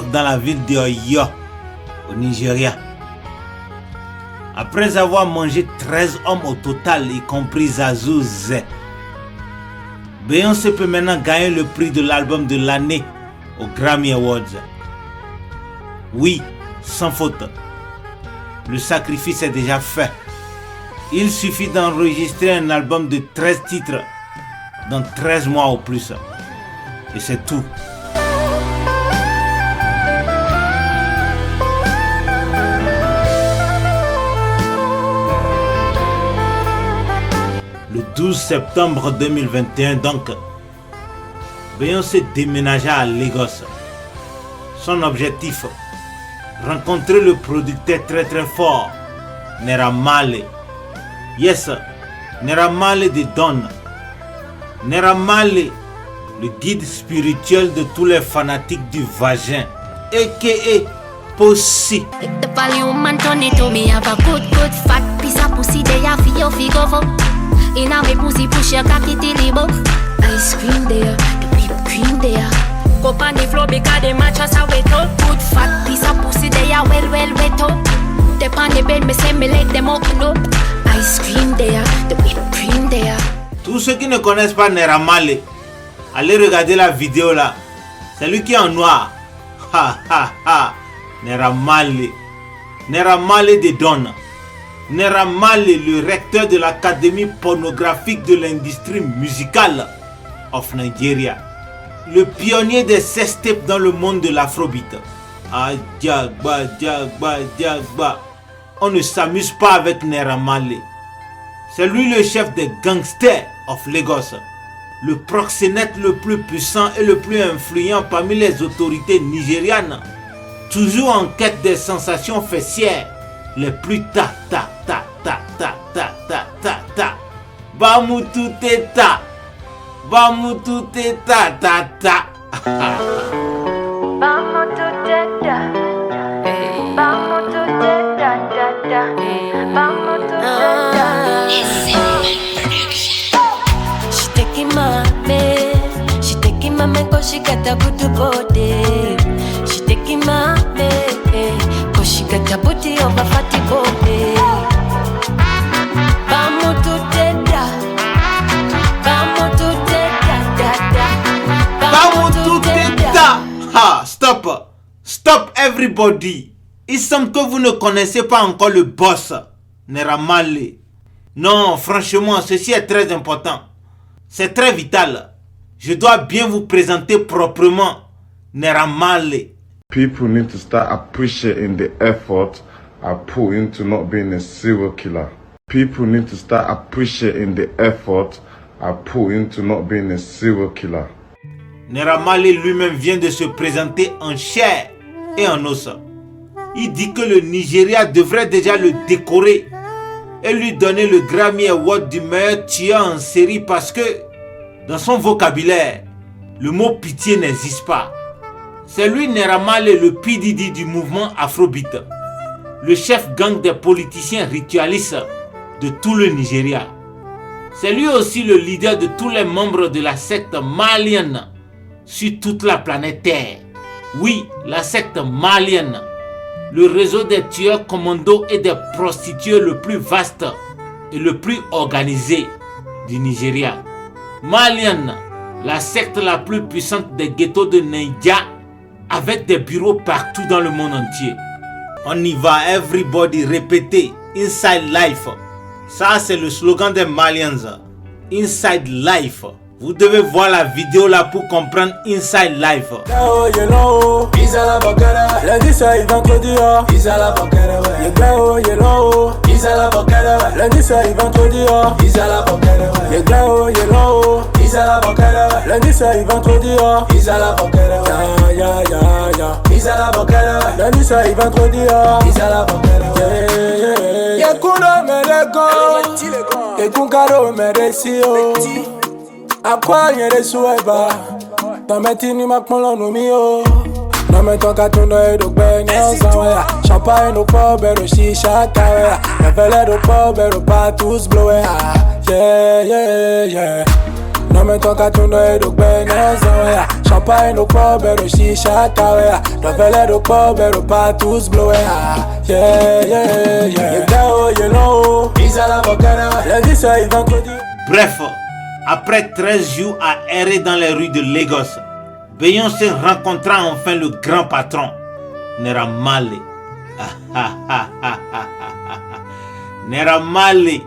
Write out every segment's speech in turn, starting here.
dans la ville de Oyo, au Nigeria. Après avoir mangé 13 hommes au total, y compris Zazu Z, Beyoncé peut maintenant gagner le prix de l'album de l'année aux Grammy Awards. Oui, sans faute. Le sacrifice est déjà fait. Il suffit d'enregistrer un album de 13 titres dans 13 mois au plus. Et c'est tout. Le 12 septembre 2021 donc, Beyoncé déménagea à Lagos. Son objectif, rencontrer le producteur très fort, Naira Marley. Yes, Naira Marley de Don. Naira Marley, le guide spirituel de tous les fanatiques du vagin, a.k.a. Pussy. The volume and turn it to me. Have a good fat piece of pussy there for your figure for. In a me pussy push your cocky till the book. Ice cream there, the whipped cream there. Go on the floor because the mattress are wet up. Good fat piece of pussy there, well wet up. They on the bed, me say me leg them open up. Ice cream there, the whipped cream there. Tous ceux qui ne connaissent pas Naira Marley, allez regarder la vidéo là. C'est lui qui est en noir. Ha ha ha. Naira Marley. Naira Marley de Don. Naira Marley, le recteur de l'académie pornographique de l'industrie musicale of Nigeria. Le pionnier des sextapes dans le monde de l'afrobeat. Djagba, djagba, djagba. On ne s'amuse pas avec Naira Marley. C'est lui le chef des gangsters of Lagos. Le proxénète le plus puissant et le plus influent parmi les autorités nigérianes. Toujours en quête des sensations fessières les plus ta. Bamututeta. Bamututeta ta. She taking my man cause she got a good body. She taking my man cause she got a booty of a fatty body. Ha, stop everybody. Il semble que vous ne connaissez pas encore le boss, Naira Marley. Non, franchement, ceci est très important. C'est très vital. Je dois bien vous présenter proprement Naira Marley. People need to start appreciating the effort I put into not being a serial killer. People need to start appreciating the effort I put into not being a serial killer. Naira Marley lui-même vient de se présenter en chair et en os. Il dit que le Nigeria devrait déjà le décorer et lui donner le Grammy Award du meilleur tueur en série parce que dans son vocabulaire, le mot pitié n'existe pas. C'est lui Naira Marley, le P. Diddy du mouvement Afrobeat, le chef gang des politiciens ritualistes de tout le Nigeria. C'est lui aussi le leader de tous les membres de la secte malienne sur toute la planète Terre. Oui, la secte malienne, le réseau des tueurs commandos et des prostituées le plus vaste et le plus organisé du Nigeria. Malienne, la secte la plus puissante des ghettos de Niger, avec des bureaux partout dans le monde entier. On y va, everybody, répétez, Inside Life. Ça, c'est le slogan des Maliens. Inside Life. Vous devez voir la vidéo là pour comprendre Inside Life. Lundi soir, vendredi, ils à la banquette, ouais. Ils à la banquette, lundi soir, vendredi, ils à la banquette, ouais. Ils à la banquette, lundi soir, vendredi, ils à la banquette, ouais. Ils à la banquette, lundi soir, vendredi, ils à la banquette, ouais. Yakuno mereko, Yakunkaro meresio. Aqua yere sueba, tametini makmolo no mio. No me toca tu no edo benyo sawa. Champagne no pobero shisha kawa. Ya vele do pobero patus blowe. Yeah. No me toca tu no edu Venezuela. Champagne no pub, pero shisha tawea. No vele do pub, pero patus blowea. Yeah, yeah, yeah. You know, you know. Isa la bocana, lundi soir et vendredi. Bref, après 13 jours à errer dans les rues de Lagos, Beyoncé rencontra enfin le grand patron, Naira Marley. Naira Marley,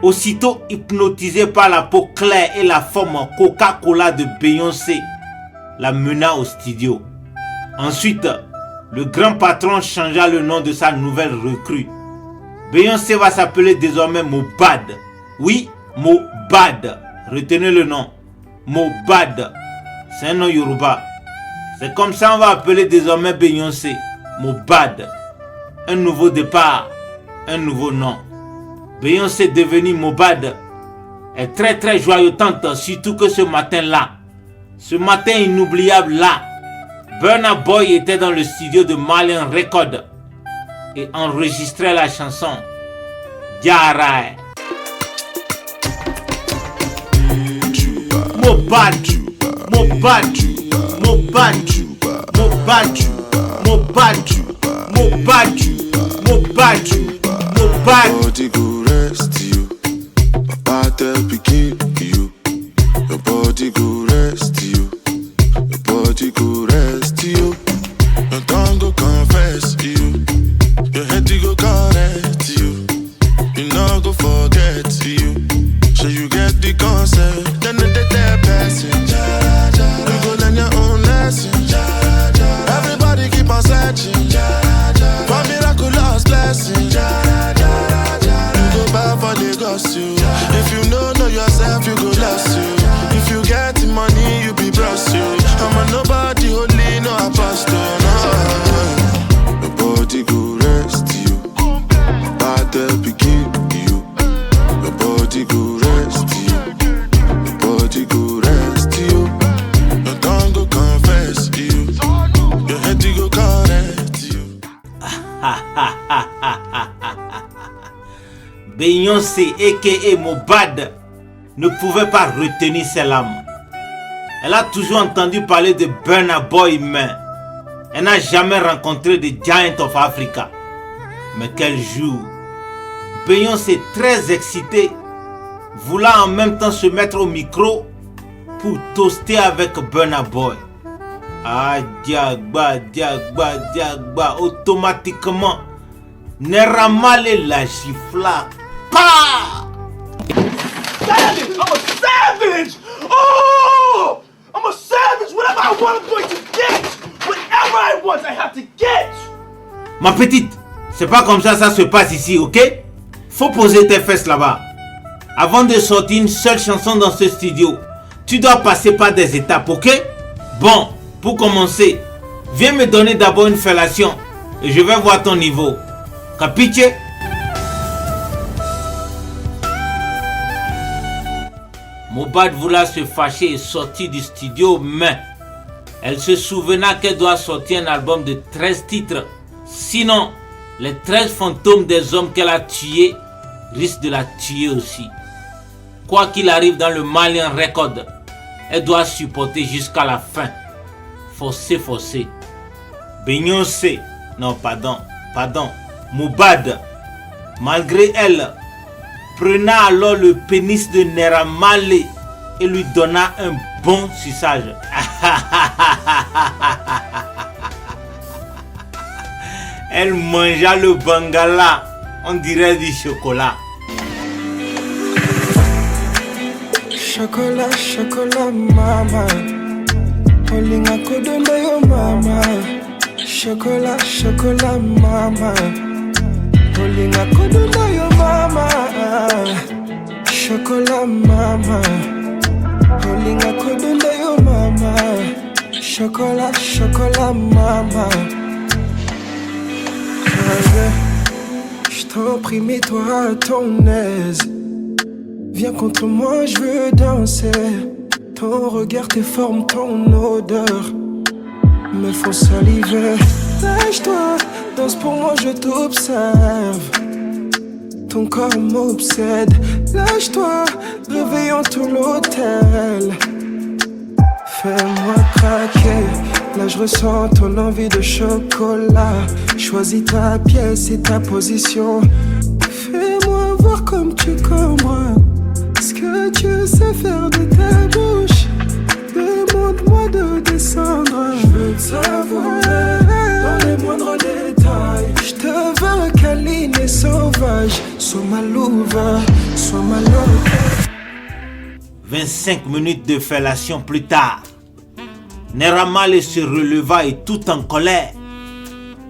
aussitôt hypnotisé par la peau claire et la forme Coca-Cola de Beyoncé, la mena au studio. Ensuite, le grand patron changea le nom de sa nouvelle recrue. Beyoncé va s'appeler désormais Mohbad. Oui, Mohbad. Retenez le nom. Mohbad. C'est un nom Yoruba. C'est comme ça on va appeler désormais Beyoncé. Mohbad. Un nouveau départ. Un nouveau nom. Beyoncé devenue Mohbad est très très joyotante, surtout que ce matin-là, ce matin inoubliable là, Burna Boy était dans le studio de Marley Records et enregistrait la chanson Jarae. Mohbad, Mohbad, Mohbad, Mohbad, Mohbad, Mohbad, Mohbad, Mohbad. Body go rest you, Papa tell pikin you. Your body go rest you, your body go rest you. Your tongue go confess you, your head go correct you. You no go forget you, so you get the concept. Then the person, you go learn your own lesson. Everybody keep on searching for miraculous blessings. If you know yourself, you go lost you. If you get the money, you be blessed you. I'm a nobody, only no apostle. No. Your body go rest you, battle begin you. Your body go rest you, your body go rest you. Your tongue go confess you, your head go correct you. Beyoncé aka Mohbad ne pouvait pas retenir ses larmes. Elle a toujours entendu parler de Burna Boy, mais elle n'a jamais rencontré de Giant of Africa. Mais quel jour! Beyoncé, très excitée, voulant en même temps se mettre au micro pour toaster avec Burna Boy. Ah, diagba, diagba, diagba, automatiquement, Naira Marley la gifla. Pa! Savage! I'm a savage! Oh! I'm a savage! Whatever I want, I'm going to get! Whatever I want, I have to get! Ma petite, c'est pas comme ça se passe ici, ok? Faut poser tes fesses là-bas. Avant de sortir une seule chanson dans ce studio, tu dois passer par des étapes, ok? Bon, pour commencer, viens me donner d'abord une fellation et je vais voir ton niveau. Capiche? Mohbad voulait se fâcher et sortir du studio, mais elle se souvenait qu'elle doit sortir un album de 13 titres. Sinon, les 13 fantômes des hommes qu'elle a tués risquent de la tuer aussi. Quoi qu'il arrive dans le Marley Records, elle doit supporter jusqu'à la fin. Forcé, forcé. Beyoncé, non pardon, Mohbad, malgré elle, prenant alors le pénis de Naira Marley et lui donna un bon suçage. Elle mangea le bangala, on dirait du chocolat. Chocolat, chocolat, mama. Olinga kodonda yo mama. Chocolat, chocolat, mama. Olinga kodonda yo mama. Chocolat, mama. Olinga kodonda yo mama. Chocolat, chocolat, mama. Je t'en prie, mets-toi à ton aise. Viens contre moi, je veux danser. Ton regard, tes formes, ton odeur me font saliver. Lâche-toi, danse pour moi, je t'observe. ton corps m'obsède. Lâche-toi, réveillons tout l'hôtel. Fais-moi craquer, là je ressens ton envie de chocolat. Choisis ta pièce et ta position. Fais-moi voir comme tu comme moi. Ce que tu sais faire de ta bouche. Demande-moi de descendre. Je veux te savourer dans les moindres détails. Je te veux câline et sauvage. Sois ma louva, sois ma louva. 25 minutes de fellation plus tard, Naira Marley se releva et tout en colère,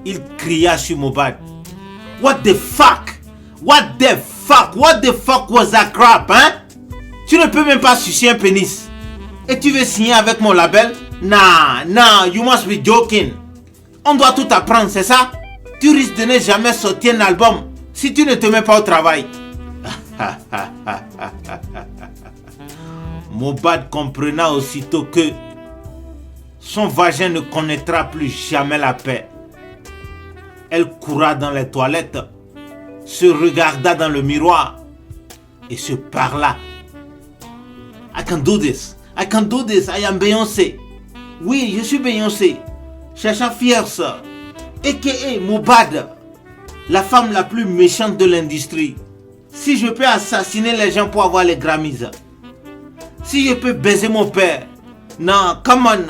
il cria sur Mohbad. What the fuck? What the fuck? What the fuck was that crap, hein? Tu ne peux même pas sucer un pénis. Et tu veux signer avec mon label? Nah, you must be joking. On doit tout apprendre, c'est ça? Tu risques de ne jamais sortir un album si tu ne te mets pas au travail. Mohbad comprena aussitôt que son vagin ne connaîtra plus jamais la paix. Elle coura dans les toilettes, se regarda dans le miroir et se parla. I can do this. I can do this. I am Beyoncé. Oui, je suis Beyoncé. Chacha Fierce, a.k.a. Mohbad, la femme la plus méchante de l'industrie. Si je peux assassiner les gens pour avoir les Grammys, si je peux baiser mon père, non, come on.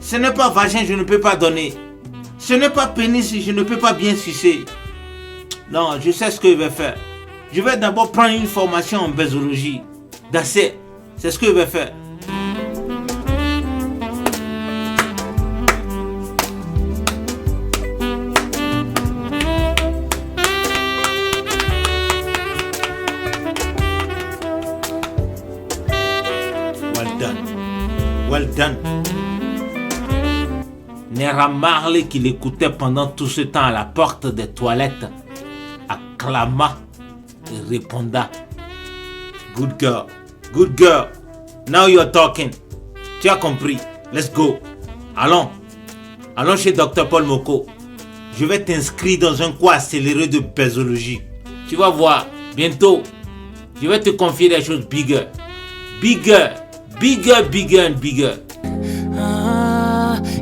Ce n'est pas vagin, je ne peux pas donner. Ce n'est pas pénis, je ne peux pas bien sucer. Non, je sais ce que je vais faire. Je vais d'abord prendre une formation en baisologie. That's it. C'est ce que je vais faire. Well done. Naira Marley, qui l'écoutait pendant tout ce temps à la porte des toilettes, acclama et répondit. Good girl. Good girl. Now you are talking. Tu as compris. Let's go. Allons. Allons chez Dr Paul Moko. Je vais t'inscrire dans un cours accéléré de baisologie. Tu vas voir. Bientôt, je vais te confier des choses bigger. Bigger. Bigger, bigger and bigger.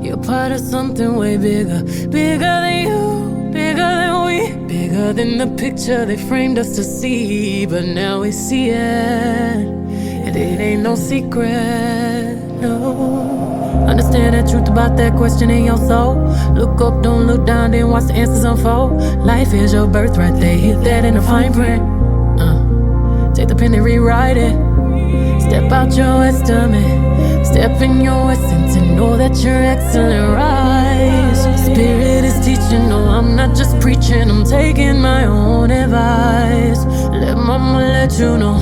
You're part of something way bigger. Bigger than you, bigger than we. Bigger than the picture they framed us to see. But now we see it, and it ain't no secret, no. Understand the truth about that question in your soul. Look up, don't look down, then watch the answers unfold. Life is your birthright, they hit that in the fine print. Take the pen and rewrite it. Step out your estimate, step in your essence and know that you're excellent, rise. Spirit is teaching, no, I'm not just preaching, I'm taking my own advice. Let mama let you know,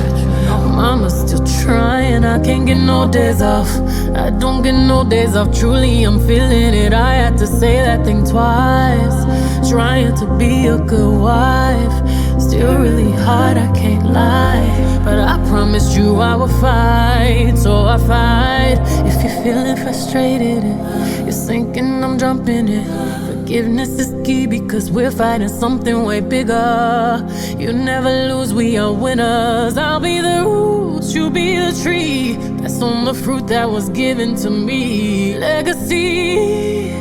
mama's still trying, I can't get no days off. I don't get no days off, truly I'm feeling it. I had to say that thing twice, trying to be a good wife. Still really hard, I can't lie. But I promised you I would fight, so I fight. If you're feeling frustrated and you're sinking, I'm jumping in. Forgiveness is key because we're fighting something way bigger. You never lose, we are winners. I'll be the roots, you be the tree. That's on the fruit that was given to me. Legacy,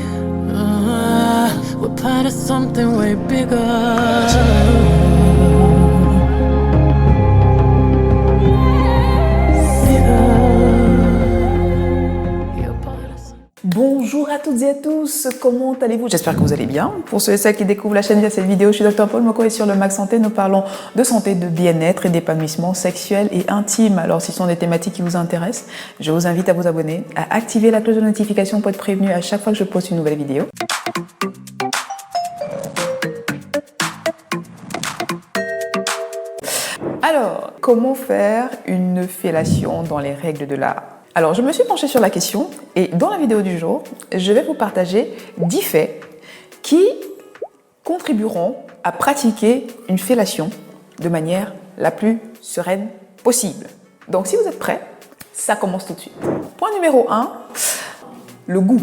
we're part of something way bigger. Bonjour à toutes et à tous, comment allez-vous? J'espère que vous allez bien. Pour ceux et celles qui découvrent la chaîne via cette vidéo, je suis Dr Paul Moko et sur le Mag Santé, nous parlons de santé, de bien-être et d'épanouissement sexuel et intime. Alors si ce sont des thématiques qui vous intéressent, je vous invite à vous abonner, à activer la cloche de notification pour être prévenu à chaque fois que je poste une nouvelle vidéo. Alors, comment faire une fellation dans les règles de l'art? Alors, je me suis penchée sur la question et dans la vidéo du jour, je vais vous partager 10 faits qui contribueront à pratiquer une fellation de manière la plus sereine possible. Donc, si vous êtes prêts, ça commence tout de suite. Point numéro 1, le goût.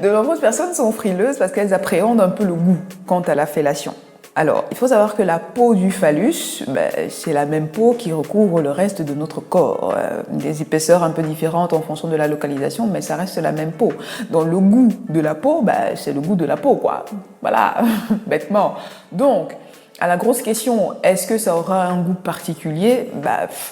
De nombreuses personnes sont frileuses parce qu'elles appréhendent un peu le goût quant à la fellation. Alors, il faut savoir que la peau du phallus, c'est la même peau qui recouvre le reste de notre corps. Des épaisseurs un peu différentes en fonction de la localisation, mais ça reste la même peau. Donc, le goût de la peau, c'est le goût de la peau, quoi. Voilà, bêtement. Donc, à la grosse question, est-ce que ça aura un goût particulier?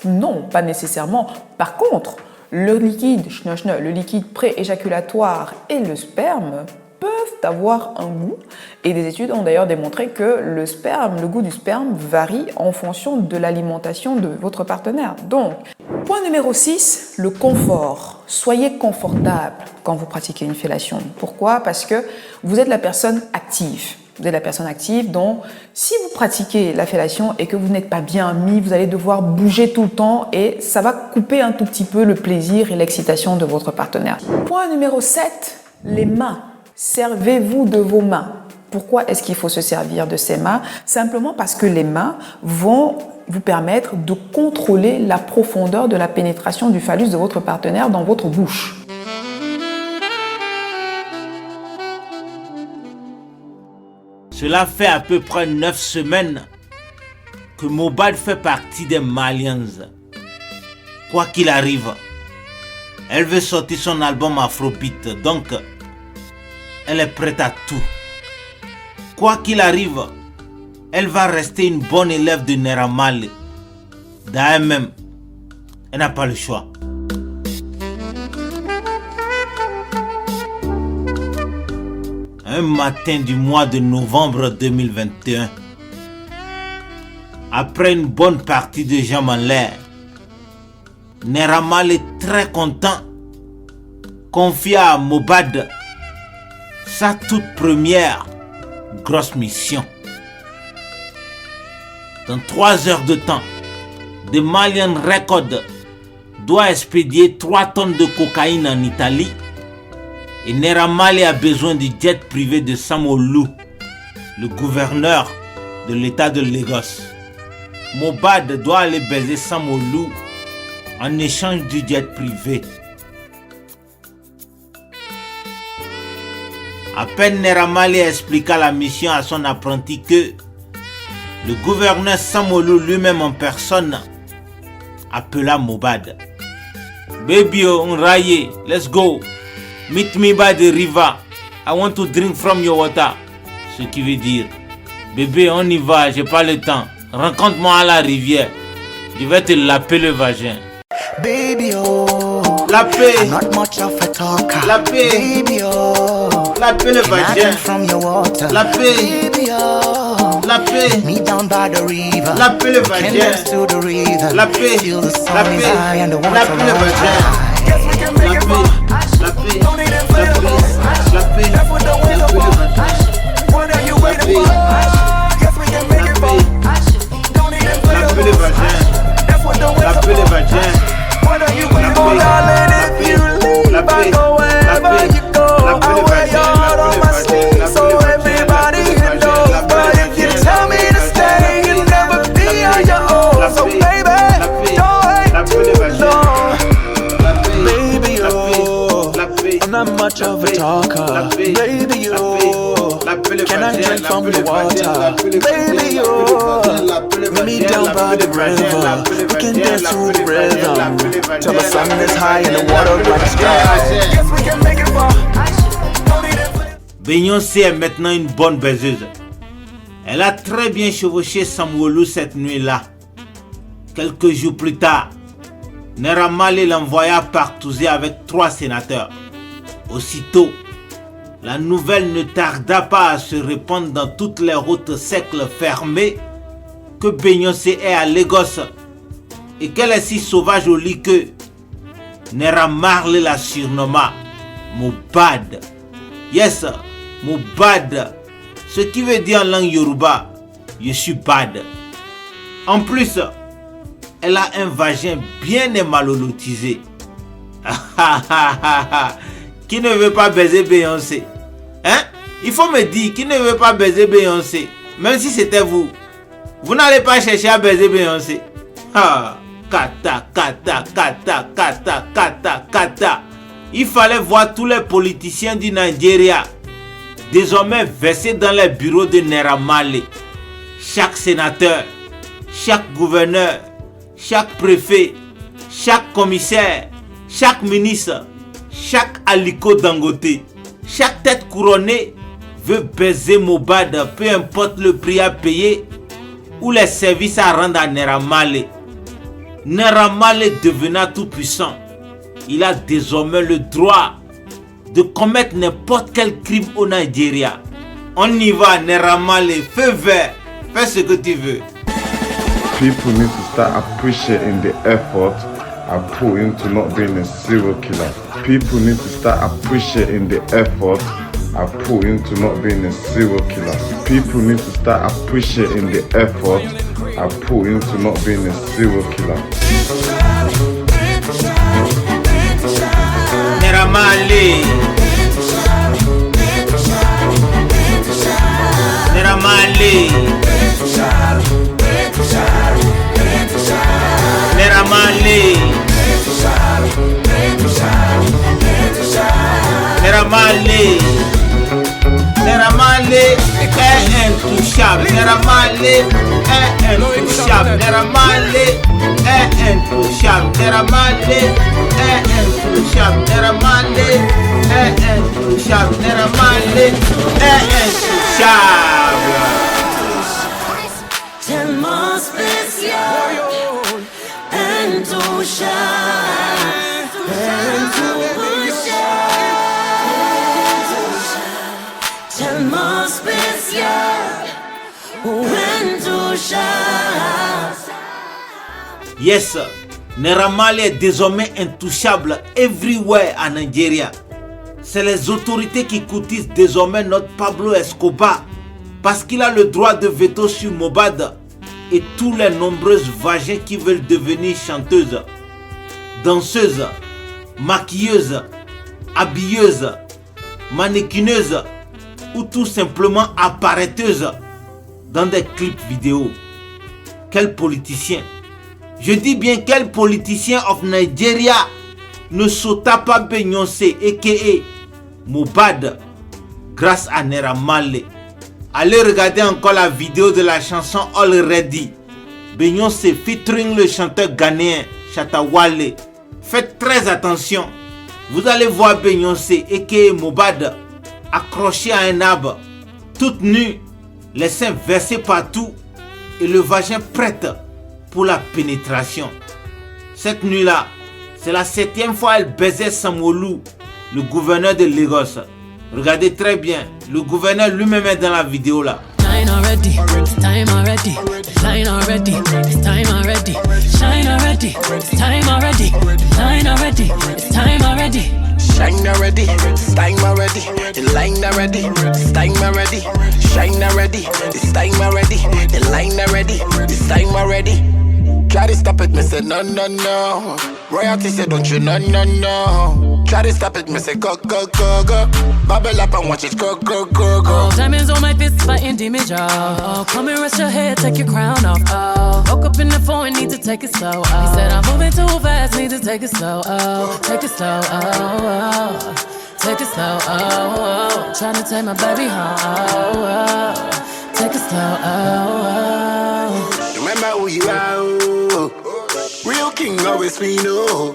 Non, pas nécessairement. Par contre, le liquide pré-éjaculatoire et le sperme peuvent avoir un goût, et des études ont d'ailleurs démontré que le goût du sperme varie en fonction de l'alimentation de votre partenaire. Donc, point numéro 6, le confort. Soyez confortable quand vous pratiquez une fellation. Pourquoi? Parce que vous êtes la personne active. Vous êtes la personne active, donc si vous pratiquez la fellation et que vous n'êtes pas bien mis, vous allez devoir bouger tout le temps et ça va couper un tout petit peu le plaisir et l'excitation de votre partenaire. Point numéro 7, les mains. Servez-vous de vos mains. Pourquoi est-ce qu'il faut se servir de ces mains? Simplement parce que les mains vont vous permettre de contrôler la profondeur de la pénétration du phallus de votre partenaire dans votre bouche. Cela fait à peu près 9 semaines que Mohbad fait partie des Malians. Quoi qu'il arrive, elle veut sortir son album Afrobeat, donc elle est prête à tout. Quoi qu'il arrive, elle va rester une bonne élève de Naira Marley. D'ailleurs même, elle n'a pas le choix. Un matin du mois de novembre 2021, après une bonne partie de jambes en l'air, Naira Marley très content confie à Mohbad sa toute première grosse mission. Dans 3 heures de temps, The Malian Record doit expédier 3 tonnes de cocaïne en Italie. Et Naira Marley a besoin du jet privé de Sanwo-Olu, le gouverneur de l'état de Lagos. Mohbad doit aller baiser Sanwo-Olu en échange du jet privé. À peine Naira Marley expliqua la mission à son apprenti que le gouverneur Sanwo-Olu lui-même en personne appela Mohbad. Baby, on raye, let's go. Meet me by the river. I want to drink from your water. Ce qui veut dire, bébé, on y va, j'ai pas le temps. Rencontre-moi à la rivière. Je vais te laper le vagin. Baby, oh, laper. I'm not much of a talker. Laper. Baby, oh, laper le vagin. From your water. Laper. Baby, oh, laper. Me down by the river. Laper le vagin. To the river. Laper. Till the sun is high and the water laper le vagin. Yes, we can make it fun. Don't need it for your boss. That's what the window for. What are you waiting for? Yes, we can make it fun. Don't need it for your boss. That's what the window for. What are you waiting for, darling? If you leave, I go wherever you go. I wear your heart on my sleeve, so everybody knows. But if you tell me to stay, you'll never be on your own. So baby, don't wait too long. Baby, oh, I'm not much of a talker. Baby, oh, can I drink from your water? Baby, oh, meet me down by the river. We can dance to the rhythm till the sun is high and the water runs dry. Yes, we can make it fun. Beyoncé est maintenant une bonne baiseuse. Elle a très bien chevauché Sanwo-Olu cette nuit-là. Quelques jours plus tard, Naira Marley l'envoya partouzer avec 3 sénateurs. Aussitôt, la nouvelle ne tarda pas à se répandre dans toutes les routes cercles fermées que Beyoncé est à Lagos et qu'elle est si sauvage au lit que Naira Marley la surnomma Mohbad. Yes, Mohbad, ce qui veut dire en langue Yoruba, je suis bad. En plus, elle a un vagin bien émalolotisé. Qui ne veut pas baiser Beyoncé? Hein? Il faut me dire qui ne veut pas baiser Beyoncé. Même si c'était vous. Vous n'allez pas chercher à baiser Beyoncé. Ah, kata, kata, kata, kata, kata, kata. Il fallait voir tous les politiciens du Nigeria désormais versés dans les bureaux de Naira Marley. chaque sénateur, chaque gouverneur, chaque préfet, chaque commissaire, chaque ministre, chaque Aliko Dangote, chaque tête couronnée veut baiser Mohbad, peu importe le prix à payer ou les services à rendre à Naira Marley. Naira Marley devenant tout puissant, il a désormais le droit de commettre n'importe quel crime au Nigeria. On y va, Naira Marley, feu vert, fais ce que tu veux. People need to start appreciating the effort I put into not being a serial killer. People need to start appreciating the effort I put into not being a serial killer. People need to start appreciating the effort I put into not being a serial killer. Naira Marley, Naira Marley, Naira Marley, Naira Marley, Naira Marley est intouchable. Naira Marley est intouchable. Naira Marley est intouchable. Naira Marley est intouchable. Naira Marley est intouchable. Naira Marley est intouchable. Tellement spécial, intouchable, tellement spécial, intouchable. Yes, Naira Marley est désormais intouchable everywhere en Nigeria. C'est les autorités qui courtisent désormais notre Pablo Escobar parce qu'il a le droit de veto sur Mohbad et tous les nombreuses vagins qui veulent devenir chanteuses, danseuses, maquilleuses, habilleuses, mannequineuses ou tout simplement apparaîteuses dans des clips vidéo. Quel politicien, je dis bien quel politicien of Nigeria ne sauta pas Beyoncé aka Mohbad grâce à Naira Marley. Allez regarder encore la vidéo de la chanson Already. Beyoncé featuring le chanteur ghanéen Shatta Wale. Faites très attention. Vous allez voir Beyoncé aka Mohbad accroché à un arbre, toute nue, les seins versés partout et le vagin prête pour la pénétration. Cette nuit-là, c'est la 7e fois elle baisait Sanwo-Olu, le gouverneur de Lagos. Regardez très bien, le gouverneur lui-même est dans la vidéo là. Shine already, it's time already. Shine already, it's time already. Shine already, it's time already. Shine already, it's time already. Shine already, it's time already. The line already, it's time already. Shine already, it's time already. The line already, it's time already. Try to stop it, me say no, no, no. Royalty say don't you, no, no, no. Try to stop it, me say go, go, go, go. Bubble up and watch it go, go, go, go. Oh, diamonds on my fist fighting demons, y'all. Oh, come and rest your head, take your crown off. Oh, woke up in the phone, need to take it slow. Oh, he said I'm moving too fast, need to take it slow. Oh, take it slow. Oh, take it slow. Oh, trying to take my baby home. Oh, take it slow. Oh, remember who you are. Oh. Real king always we know.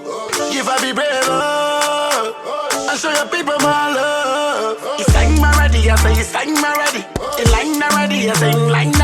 Give I be brave. I show your people my love. You sang already, I say you sang already. In line already, I say in line